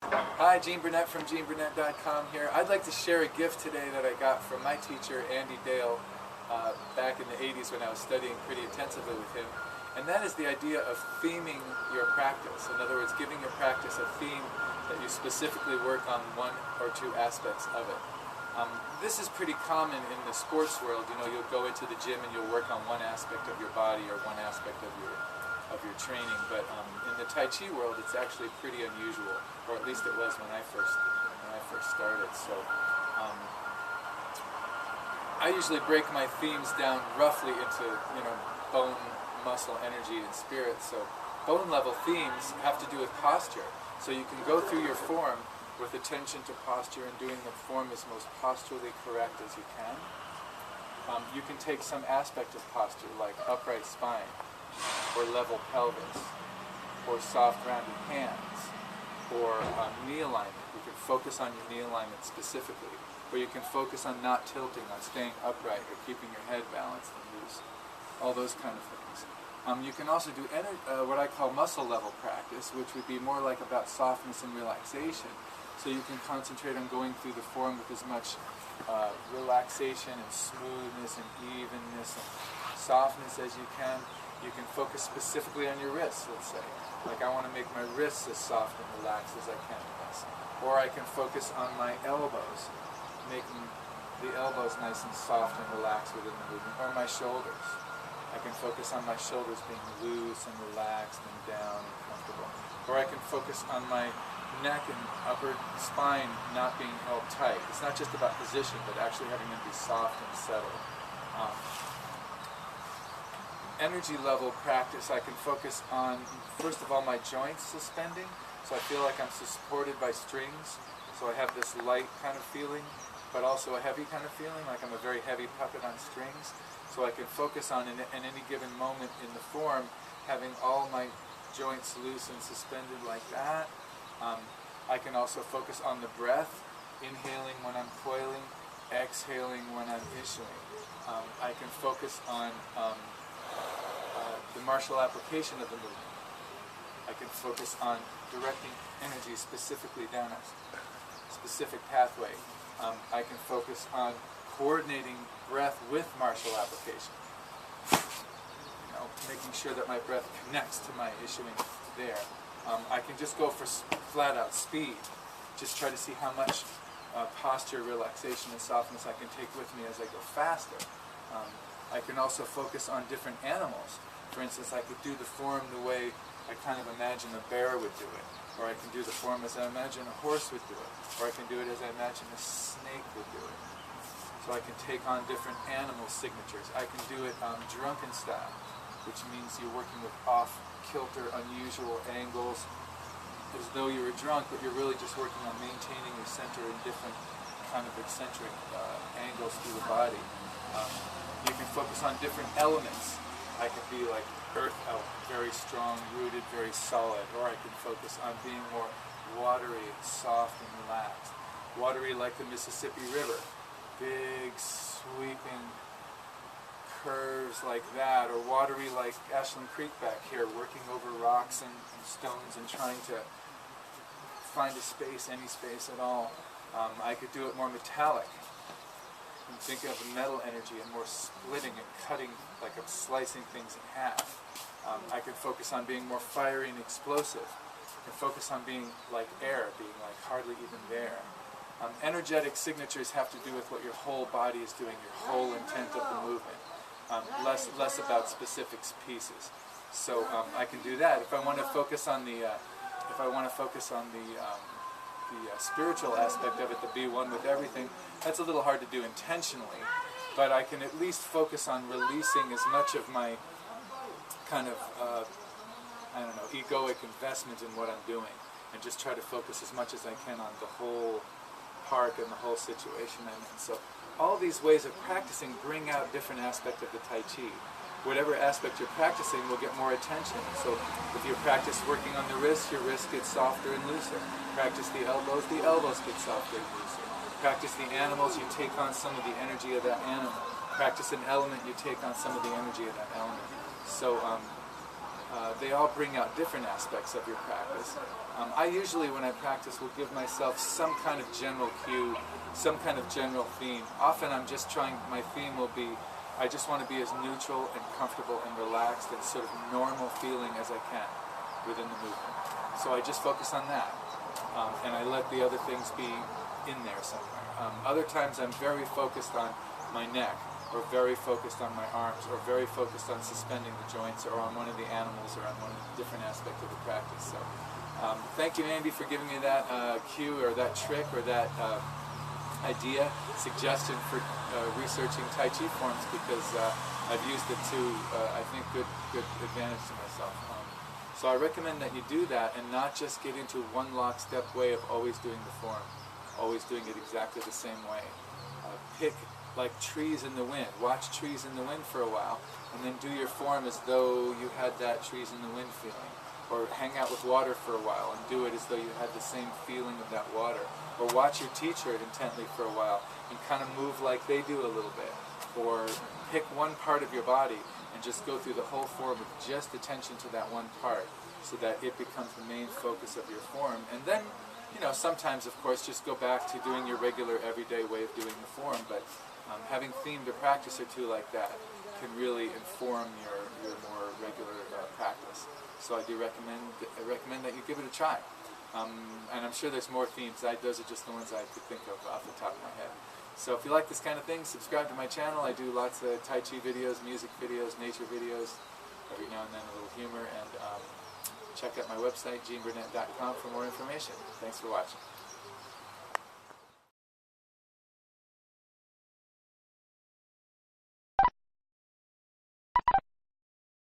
Hi, Gene Burnett from GeneBurnett.com here. I'd like to share a gift today that I got from my teacher, Andy Dale, back in the 80s when I was studying pretty intensively with him. And that is the idea of theming your practice. In other words, giving your practice a theme that you specifically work on one or two aspects of it. This is pretty common in the sports world. You know, you'll go into the gym and you'll work on one aspect of your body or one aspect of your training, but in the Tai Chi world it's actually pretty unusual, or at least it was when I first started. So I usually break my themes down roughly into, you know, bone, muscle, energy, and spirit. So bone level themes have to do with posture. So you can go through your form with attention to posture and doing the form as most posturally correct as you can. You can take some aspect of posture like upright spine, or level pelvis, or soft rounded hands, or knee alignment. You can focus on your knee alignment specifically, or you can focus on not tilting, on staying upright, or keeping your head balanced and loose. All those kind of things. You can also do what I call muscle level practice, which would be more like about softness and relaxation. So you can concentrate on going through the form with as much relaxation and smoothness and evenness and softness as you can. You can focus specifically on your wrists, let's say. Like, I want to make my wrists as soft and relaxed as I can with this. Or I can focus on my elbows, making the elbows nice and soft and relaxed within the movement. Or my shoulders. I can focus on my shoulders being loose and relaxed and down and comfortable. Or I can focus on my neck and upper spine not being held tight. It's not just about position, but actually having them be soft and settled. Energy level practice, I can focus on, first of all, my joints suspending. So I feel like I'm supported by strings. So I have this light kind of feeling, but also a heavy kind of feeling, like I'm a very heavy puppet on strings. So I can focus on, in any given moment in the form, having all my joints loose and suspended like that. I can also focus on the breath, inhaling when I'm coiling, exhaling when I'm issuing. I can focus on the martial application of the movement. I can focus on directing energy specifically down a specific pathway. I can focus on coordinating breath with martial application. You know, making sure that my breath connects to my issuing there. I can just go for flat out speed. Just try to see how much posture, relaxation, and softness I can take with me as I go faster. I can also focus on different animals. For instance, I could do the form the way I kind of imagine a bear would do it. Or I can do the form as I imagine a horse would do it. Or I can do it as I imagine a snake would do it. So I can take on different animal signatures. I can do it drunken style, which means you're working with off-kilter, unusual angles, as though you were drunk, but you're really just working on maintaining your center in different kind of eccentric angles through the body. You can focus on different elements. I could be like earth element, very strong, rooted, very solid. Or I can focus on being more watery, soft, and relaxed. Watery like the Mississippi River. Big, sweeping curves like that. Or watery like Ashland Creek back here, working over rocks and stones and trying to find a space, any space at all. I could do it more metallic. And think of metal energy and more splitting and cutting, like I'm slicing things in half. I can focus on being more fiery and explosive. I can focus on being like air, being like hardly even there. Energetic signatures have to do with what your whole body is doing, your whole intent of the movement. Less about specific pieces. So I can do that. If I want to focus on the spiritual aspect of it, to be one with everything, that's a little hard to do intentionally, but I can at least focus on releasing as much of my kind of, egoic investment in what I'm doing, and just try to focus as much as I can on the whole park and the whole situation I'm in. So all these ways of practicing bring out different aspects of the Tai Chi. Whatever aspect you're practicing will get more attention. So if you practice working on the wrists, your wrists get softer and looser. Practice the elbows get softer and looser. Practice the animals, you take on some of the energy of that animal. Practice an element, you take on some of the energy of that element. So they all bring out different aspects of your practice. I usually, when I practice, will give myself some kind of general cue, some kind of general theme. Often I'm just trying, my theme will be, I just want to be as neutral and comfortable and relaxed and sort of normal feeling as I can within the movement. So I just focus on that, and I let the other things be in there somewhere. Other times I'm very focused on my neck, or very focused on my arms, or very focused on suspending the joints, or on one of the animals, or on one of the different aspects of the practice. So thank you, Andy, for giving me that cue, or that trick, or that idea, suggestion for researching Tai Chi forms, because I've used it to, I think, good advantage to myself. So I recommend that you do that and not just get into one lockstep way of always doing the form, always doing it exactly the same way. Pick like trees in the wind. Watch trees in the wind for a while, and then do your form as though you had that trees in the wind feeling. Or hang out with water for a while and do it as though you had the same feeling of that water. Or watch your teacher intently for a while and kind of move like they do a little bit. Or pick one part of your body and just go through the whole form with just attention to that one part, so that it becomes the main focus of your form. And then, you know, sometimes, of course, just go back to doing your regular, everyday way of doing the form. But having themed a practice or two like that can really inform your more regular practice. So I do recommend that you give it a try. And I'm sure there's more themes. Those are just the ones I could think of off the top of my head. So if you like this kind of thing, subscribe to my channel. I do lots of Tai Chi videos, music videos, nature videos, every now and then a little humor. And check out my website, GeneBurnett.com, for more information. Thanks for watching.